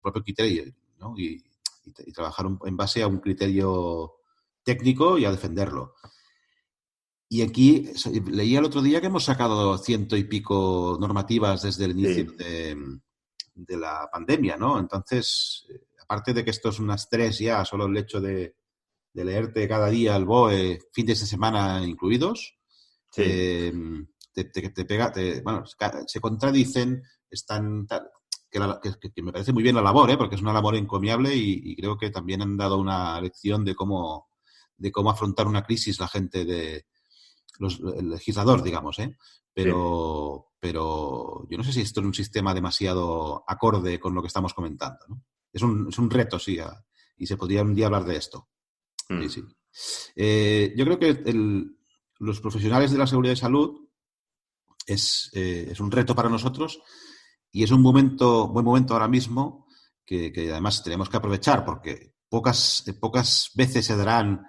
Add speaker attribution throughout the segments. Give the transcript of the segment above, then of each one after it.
Speaker 1: propio criterio, ¿no? Y trabajar en base a un criterio técnico y a defenderlo. Y aquí leía el otro día que hemos sacado 100 y pico normativas desde el inicio
Speaker 2: Sí,
Speaker 1: de la pandemia, ¿no? Entonces, aparte de que esto es un estrés ya, solo el hecho de leerte cada día el BOE, fines de semana incluidos,
Speaker 2: sí,
Speaker 1: te pega, bueno, se contradicen, están que me parece muy bien la labor, porque es una labor encomiable y creo que también han dado una lección de cómo afrontar una crisis la gente el legislador, digamos, ¿eh?
Speaker 2: sí.
Speaker 1: Pero yo no sé si esto es un sistema demasiado acorde con lo que estamos comentando, ¿no? Es un reto, sí, y se podría un día hablar de esto. Sí,
Speaker 2: Mm,
Speaker 1: sí. Yo creo que los profesionales de la seguridad y salud es un reto para nosotros y es un buen momento ahora mismo que además tenemos que aprovechar porque pocas veces se darán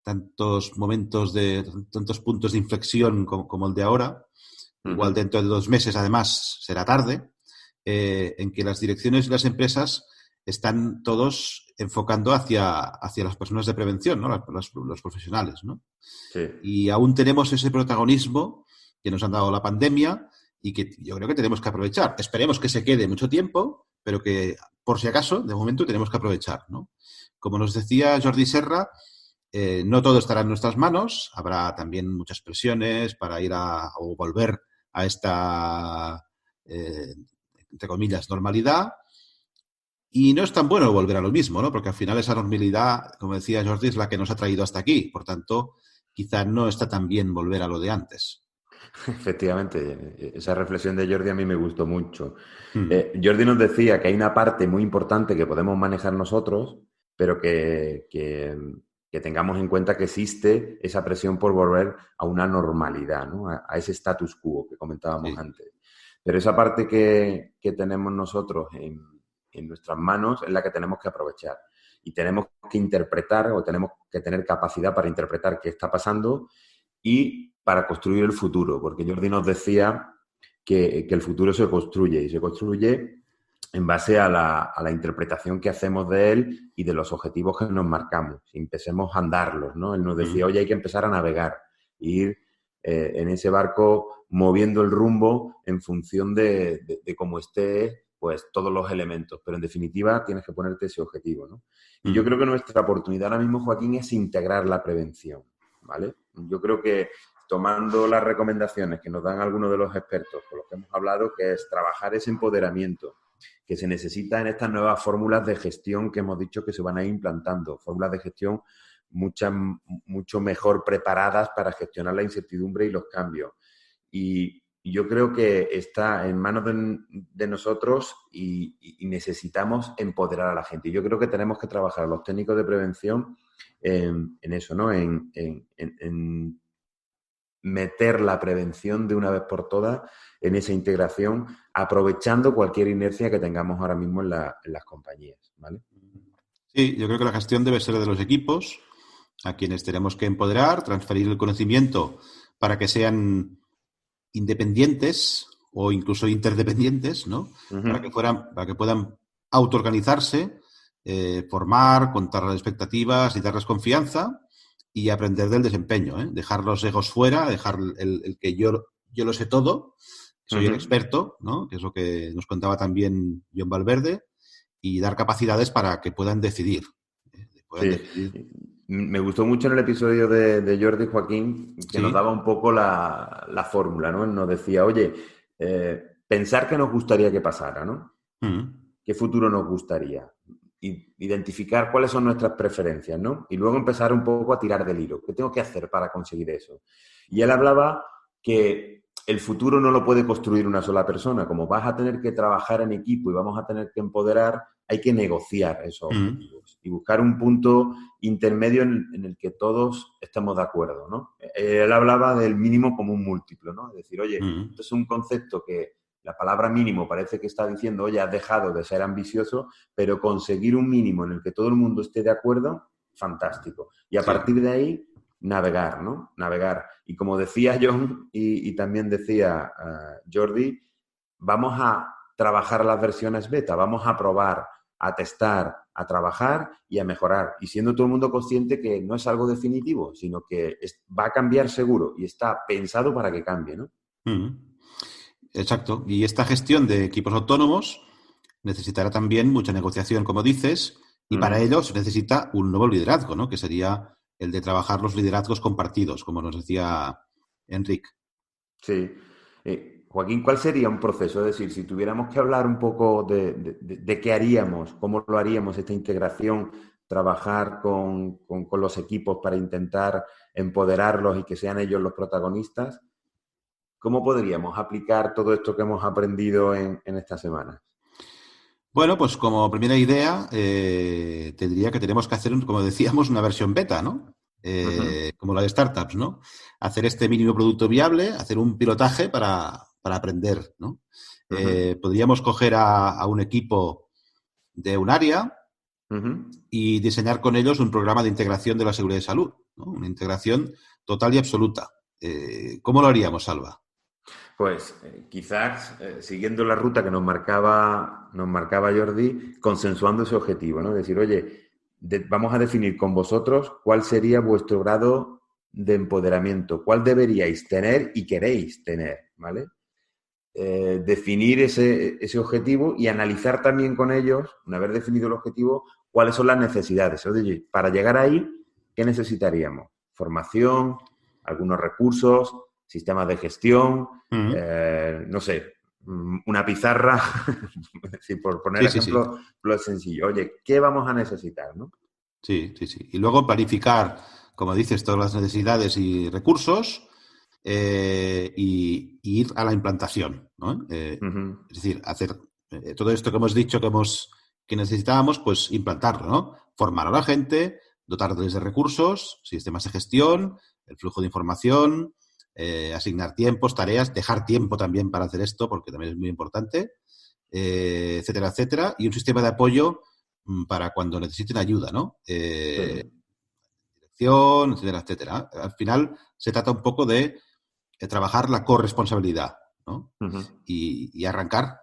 Speaker 1: tantos puntos de inflexión como el de ahora. Igual
Speaker 2: ujú.
Speaker 1: dentro de 2 meses, además, será tarde, en que las direcciones y las empresas están todos enfocando hacia las personas de prevención, ¿no? Los profesionales, ¿no?
Speaker 2: Sí.
Speaker 1: Y aún tenemos ese protagonismo que nos han dado la pandemia y que yo creo que tenemos que aprovechar. Esperemos que se quede mucho tiempo, pero que por si acaso, de momento, tenemos que aprovechar, ¿no? Como nos decía Jordi Serra, no todo estará en nuestras manos, habrá también muchas presiones para ir o volver a esta, eh, entre comillas, normalidad. Y no es tan bueno volver a lo mismo, ¿no? Porque al final esa normalidad, como decía Jordi, es la que nos ha traído hasta aquí. Por tanto, quizá no está tan bien volver a lo de antes.
Speaker 2: Efectivamente, esa reflexión de Jordi a mí me gustó mucho.
Speaker 1: Mm.
Speaker 2: Jordi nos decía que hay una parte muy importante que podemos manejar nosotros, pero que tengamos en cuenta que existe esa presión por volver a una normalidad, ¿no? A ese status quo que comentábamos
Speaker 1: Sí,
Speaker 2: antes. Pero esa parte que tenemos nosotros en nuestras manos es la que tenemos que aprovechar. Y tenemos que interpretar o tenemos que tener capacidad para interpretar qué está pasando y para construir el futuro, porque Jordi nos decía que el futuro se construye y se construye en base a la interpretación que hacemos de él y de los objetivos que nos marcamos. Si empecemos a andarlos, ¿no? Él nos decía,
Speaker 1: mm,
Speaker 2: oye, hay que empezar a navegar, ir en ese barco moviendo el rumbo en función de cómo esté, pues todos los elementos. Pero en definitiva tienes que ponerte ese objetivo, ¿no? Y yo creo
Speaker 1: mm.
Speaker 2: que nuestra oportunidad ahora mismo, Joaquín, es integrar la prevención, ¿vale? Yo creo que tomando las recomendaciones que nos dan algunos de los expertos con los que hemos hablado, que es trabajar ese empoderamiento que se necesita en estas nuevas fórmulas de gestión que hemos dicho que se van a ir implantando, fórmulas de gestión mucho mejor preparadas para gestionar la incertidumbre y los cambios. Y yo creo que está en manos de nosotros y necesitamos empoderar a la gente. Y yo creo que tenemos que trabajar los técnicos de prevención en eso, ¿no? En meter la prevención de una vez por todas en esa integración, aprovechando cualquier inercia que tengamos ahora mismo en las compañías, ¿vale?
Speaker 1: Sí, yo creo que la gestión debe ser de los equipos, a quienes tenemos que empoderar, transferir el conocimiento para que sean independientes o incluso interdependientes, ¿no?
Speaker 2: Uh-huh.
Speaker 1: Para que puedan autoorganizarse, formar, contar las expectativas y darles confianza y aprender del desempeño, ¿eh? Dejar los egos fuera, dejar el que yo lo sé todo, soy el
Speaker 2: Uh-huh.
Speaker 1: experto, ¿no? Que es lo que nos contaba también John Valverde, y dar capacidades para que puedan decidir. Puedan
Speaker 2: Sí,
Speaker 1: decidir.
Speaker 2: me gustó mucho en el episodio de Jordi Joaquín que nos
Speaker 1: Sí.
Speaker 2: daba un poco la fórmula, ¿no? Él nos decía, oye, pensar qué nos gustaría que pasara, ¿no?
Speaker 1: Mm.
Speaker 2: ¿Qué futuro nos gustaría? Identificar cuáles son nuestras preferencias, ¿no? Y luego empezar un poco a tirar del hilo. ¿Qué tengo que hacer para conseguir eso? Y él hablaba que el futuro no lo puede construir una sola persona. Como vas a tener que trabajar en equipo y vamos a tener que empoderar, hay que negociar esos
Speaker 1: Mm.
Speaker 2: objetivos y buscar un punto intermedio en el que todos estemos de acuerdo, ¿no? Él hablaba del mínimo común múltiplo, ¿no? Es decir, oye,
Speaker 1: Mm.
Speaker 2: esto es un concepto que la palabra mínimo parece que está diciendo, oye, has dejado de ser ambicioso, pero conseguir un mínimo en el que todo el mundo esté de acuerdo, fantástico. Y a
Speaker 1: Sí.
Speaker 2: partir de ahí, navegar, ¿no? Navegar. Y como decía John y también decía Jordi, vamos a trabajar las versiones beta, vamos a probar a testar, a trabajar y a mejorar. Y siendo todo el mundo consciente que no es algo definitivo, sino que va a cambiar seguro y está pensado para que cambie, ¿no?
Speaker 1: Exacto. Y esta gestión de equipos autónomos necesitará también mucha negociación, como dices, y para ello se necesita un nuevo liderazgo, ¿no? Que sería el de trabajar los liderazgos compartidos, como nos decía Enric.
Speaker 2: Sí. Joaquín, ¿cuál sería un proceso? Es decir, si tuviéramos que hablar un poco de qué haríamos, cómo lo haríamos, esta integración, trabajar con los equipos para intentar empoderarlos y que sean ellos los protagonistas, ¿cómo podríamos aplicar todo esto que hemos aprendido en esta semana?
Speaker 1: Bueno, pues como primera idea, te diría que tenemos que hacer, como decíamos, una versión beta, ¿no? Como la de startups, ¿no? Hacer este mínimo producto viable, hacer un pilotaje para aprender, ¿no? Podríamos coger a un equipo de un área y diseñar con ellos un programa de integración de la seguridad y salud, ¿no? Una integración total y absoluta. ¿Cómo lo haríamos, Salva?
Speaker 2: Pues quizás siguiendo la ruta que nos marcaba Jordi, consensuando ese objetivo, ¿no? Decir, oye, vamos a definir con vosotros cuál sería vuestro grado de empoderamiento, cuál deberíais tener y queréis tener, ¿vale? Definir ese objetivo y analizar también con ellos, una vez definido el objetivo, cuáles son las necesidades. Oye, para llegar ahí, ¿qué necesitaríamos? Formación, algunos recursos, sistemas de gestión, no sé, una pizarra, por poner
Speaker 1: Sí, sí, sí.
Speaker 2: ejemplo lo sencillo. Oye, ¿qué vamos a necesitar, no?
Speaker 1: Sí, sí, sí. Y luego planificar, como dices, todas las necesidades y recursos y ir a la implantación, ¿no? Es decir, hacer todo esto que hemos dicho que necesitábamos, pues implantarlo, ¿no? Formar a la gente, dotarles de recursos, sistemas de gestión, el flujo de información, asignar tiempos, tareas, dejar tiempo también para hacer esto, porque también es muy importante, etcétera, etcétera, y un sistema de apoyo para cuando necesiten ayuda, ¿no?
Speaker 2: Sí.
Speaker 1: Dirección, etcétera, etcétera. Al final se trata un poco de trabajar la corresponsabilidad, ¿no? Y arrancar.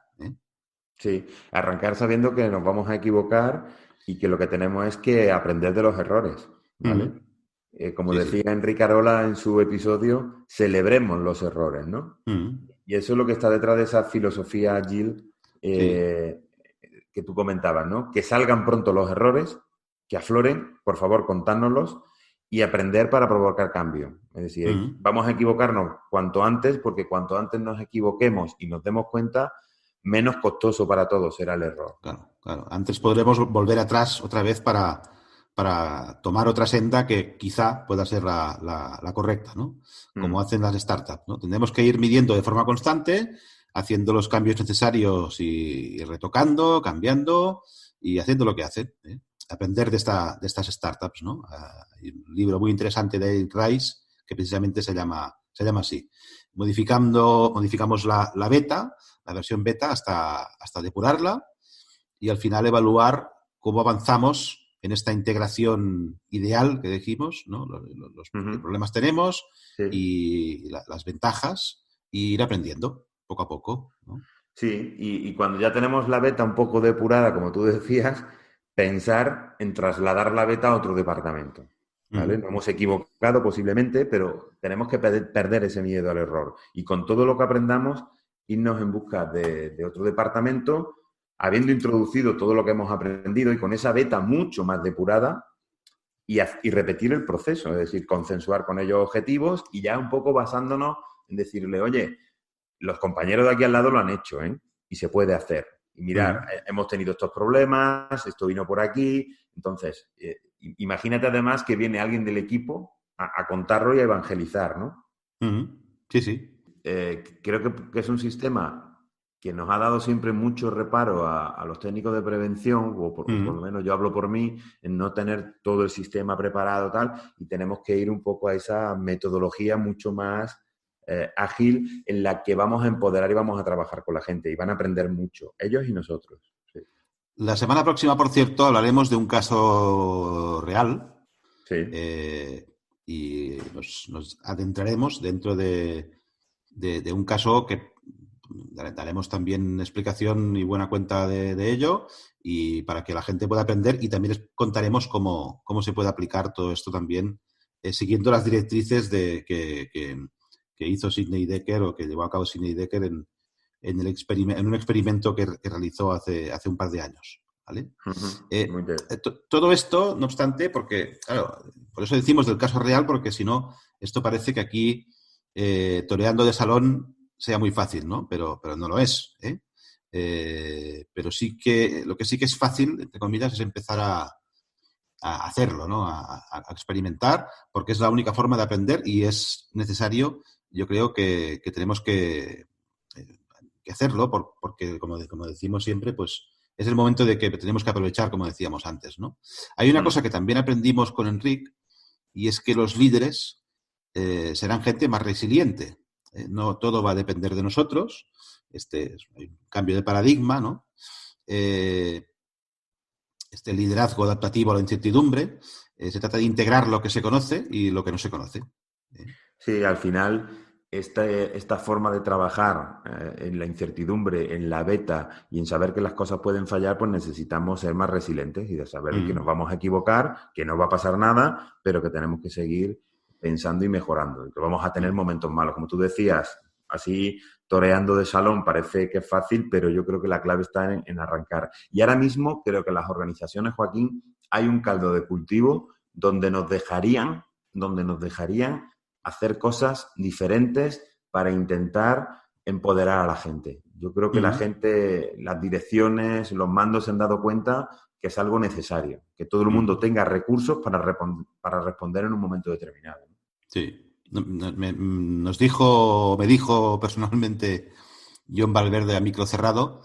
Speaker 2: Sí, arrancar sabiendo que nos vamos a equivocar y que lo que tenemos es que aprender de los errores, ¿vale? Como
Speaker 1: Sí, sí.
Speaker 2: decía Enrique Arola en su episodio, celebremos los errores, ¿no? Y eso es lo que está detrás de esa filosofía Agile
Speaker 1: Sí.
Speaker 2: que tú comentabas, ¿no? Que salgan pronto los errores, que afloren, por favor, contárnoslos y aprender para provocar cambio. Es decir, vamos a equivocarnos cuanto antes, porque cuanto antes nos equivoquemos y nos demos cuenta, menos costoso para todos será el error.
Speaker 1: Claro, claro. Antes podremos volver atrás otra vez para tomar otra senda que quizá pueda ser la correcta, ¿no? Como hacen las startups, ¿no? Tendremos que ir midiendo de forma constante, haciendo los cambios necesarios y retocando, cambiando y haciendo lo que hacen, ¿eh? Aprender de estas startups, ¿no? Hay un libro muy interesante de Eric Rice que precisamente se llama así. Modificamos la beta, la versión beta hasta depurarla y al final evaluar cómo avanzamos en esta integración ideal que dijimos, ¿no? Qué problemas tenemos
Speaker 2: Sí.
Speaker 1: y las ventajas y ir aprendiendo poco a poco, ¿no?
Speaker 2: Sí, y cuando ya tenemos la beta un poco depurada, como tú decías, pensar en trasladar la beta a otro departamento, ¿vale? No hemos equivocado posiblemente, pero tenemos que perder ese miedo al error. Y con todo lo que aprendamos, irnos en busca de otro departamento, habiendo introducido todo lo que hemos aprendido y con esa beta mucho más depurada y repetir el proceso, es decir, consensuar con ellos objetivos y ya un poco basándonos en decirle, oye, los compañeros de aquí al lado lo han hecho, ¿eh? Y se puede hacer. Y mirar, hemos tenido estos problemas, esto vino por aquí. Entonces, imagínate además que viene alguien del equipo a contarlo y a evangelizar, ¿no?
Speaker 1: Sí, sí.
Speaker 2: Creo que es un sistema que nos ha dado siempre mucho reparo a los técnicos de prevención, o por lo menos yo hablo por mí, en no tener todo el sistema preparado tal, y tenemos que ir un poco a esa metodología mucho más ágil en la que vamos a empoderar y vamos a trabajar con la gente y van a aprender mucho, ellos y nosotros. Sí.
Speaker 1: La semana próxima, por cierto, hablaremos de un caso real
Speaker 2: Sí.
Speaker 1: y nos adentraremos dentro de un caso que daremos también explicación y buena cuenta de ello, y para que la gente pueda aprender, y también les contaremos cómo se puede aplicar todo esto también, siguiendo las directrices que hizo Sidney Dekker, o que llevó a cabo Sidney Dekker en un experimento que realizó hace un par de años. ¿Vale?
Speaker 2: Muy bien.
Speaker 1: Todo esto, no obstante, porque, claro, por eso decimos del caso real, porque si no, esto parece que aquí, toreando de salón, sea muy fácil, ¿no? Pero no lo es, ¿eh? Pero sí que, lo que sí que es fácil, entre comillas, es empezar a hacerlo, ¿no? A experimentar, porque es la única forma de aprender, y es necesario, yo creo que tenemos que hacerlo, porque, como decimos siempre, pues es el momento de que tenemos que aprovechar, como decíamos antes, ¿no? Hay una cosa que también aprendimos con Enric, y es que los líderes serán gente más resiliente. No todo va a depender de nosotros. Hay un cambio de paradigma, ¿no? Este liderazgo adaptativo a la incertidumbre. Se trata de integrar lo que se conoce y lo que no se conoce.
Speaker 2: Sí, al final, esta forma de trabajar en la incertidumbre, en la beta y en saber que las cosas pueden fallar, pues necesitamos ser más resilientes y de saber que nos vamos a equivocar, que no va a pasar nada, pero que tenemos que seguir pensando y mejorando. Y que vamos a tener momentos malos. Como tú decías, así toreando de salón parece que es fácil, pero yo creo que la clave está en arrancar. Y ahora mismo creo que las organizaciones, Joaquín, hay un caldo de cultivo donde nos dejarían hacer cosas diferentes para intentar empoderar a la gente. Yo creo que la gente, las direcciones, los mandos se han dado cuenta que es algo necesario, que todo el mundo tenga recursos para responder en un momento determinado.
Speaker 1: Sí. Me dijo personalmente John Valverde, a micro cerrado,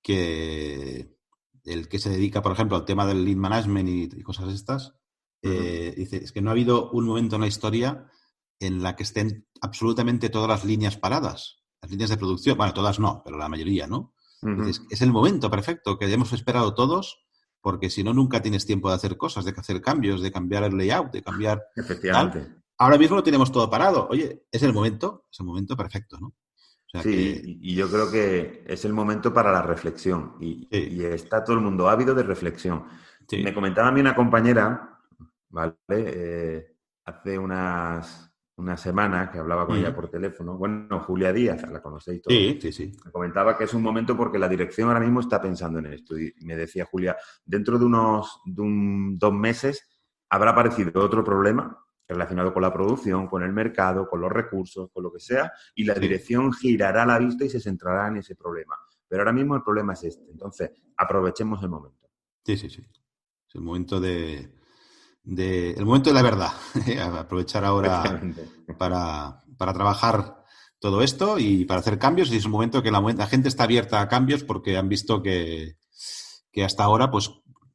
Speaker 1: que el que se dedica, por ejemplo, al tema del lead management y cosas estas, dice, es que no ha habido un momento en la historia en la que estén absolutamente todas las líneas paradas, las líneas de producción. Bueno, todas no, pero la mayoría, ¿no? Dices, es el momento perfecto que hemos esperado todos, porque si no, nunca tienes tiempo de hacer cosas, de hacer cambios, de cambiar el layout, de cambiar
Speaker 2: Efectivamente.
Speaker 1: tal. Ahora mismo lo tenemos todo parado. Oye, es el momento perfecto, ¿no? O sea
Speaker 2: sí, y yo creo que es el momento para la reflexión y está todo el mundo ávido de reflexión.
Speaker 1: Sí.
Speaker 2: Me comentaba a mí una compañera, ¿vale? Hace unas semanas que hablaba con ella por teléfono. Bueno, Julia Díaz, la conocéis todos.
Speaker 1: Sí.
Speaker 2: Me comentaba que es un momento porque la dirección ahora mismo está pensando en esto. Y me decía Julia, dentro de 2 meses habrá aparecido otro problema relacionado con la producción, con el mercado, con los recursos, con lo que sea, y la dirección girará la vista y se centrará en ese problema. Pero ahora mismo el problema es este. Entonces, aprovechemos el momento.
Speaker 1: Sí. Es el momento el momento de la verdad. Aprovechar ahora para trabajar todo esto y para hacer cambios. Y es un momento que la gente está abierta a cambios, porque han visto que hasta ahora pues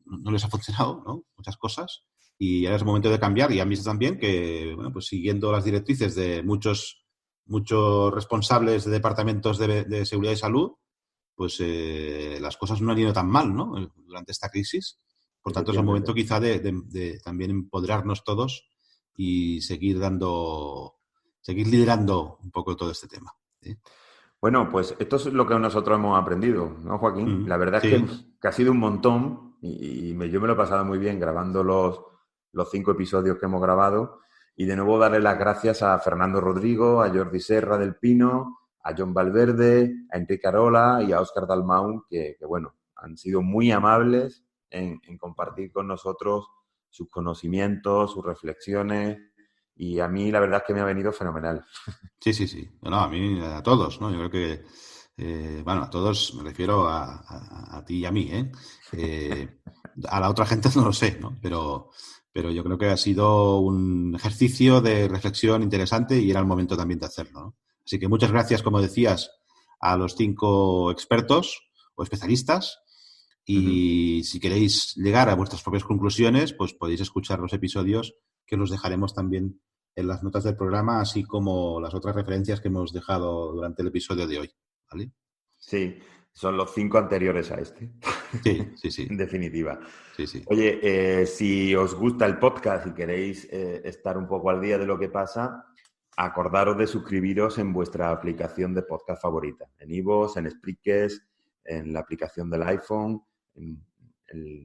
Speaker 1: no les ha funcionado, ¿no? Muchas cosas. Y ahora es el momento de cambiar, y han visto también que, bueno, pues siguiendo las directrices de muchos responsables de departamentos de seguridad y salud, pues las cosas no han ido tan mal, ¿no? Durante esta crisis. Por tanto, es el momento quizá de también empoderarnos todos y seguir liderando un poco todo este tema, ¿sí?
Speaker 2: Bueno, pues esto es lo que nosotros hemos aprendido, ¿no, Joaquín? La verdad es que ha sido un montón y yo me lo he pasado muy bien grabando los 5 episodios que hemos grabado, y de nuevo darle las gracias a Fernando Rodrigo, a Jordi Serra del Pino, a John Valverde, a Enrique Arola y a Óscar Dalmau, que bueno, han sido muy amables en compartir con nosotros sus conocimientos, sus reflexiones, y a mí la verdad es que me ha venido fenomenal.
Speaker 1: Sí. No, a mí, a todos, ¿no? Yo creo que, bueno, a todos me refiero a ti y a mí, ¿eh? A la otra gente no lo sé, ¿no? Pero yo creo que ha sido un ejercicio de reflexión interesante, y era el momento también de hacerlo, ¿no? Así que muchas gracias, como decías, a los 5 expertos o especialistas. Y si queréis llegar a vuestras propias conclusiones, pues podéis escuchar los episodios, que los dejaremos también en las notas del programa, así como las otras referencias que hemos dejado durante el episodio de hoy, ¿vale?
Speaker 2: Sí, son los 5 anteriores a este.
Speaker 1: Sí.
Speaker 2: En definitiva.
Speaker 1: Sí.
Speaker 2: Oye, si os gusta el podcast y queréis estar un poco al día de lo que pasa, acordaros de suscribiros en vuestra aplicación de podcast favorita, en iVoox, en Spreaker, en la aplicación del iPhone, en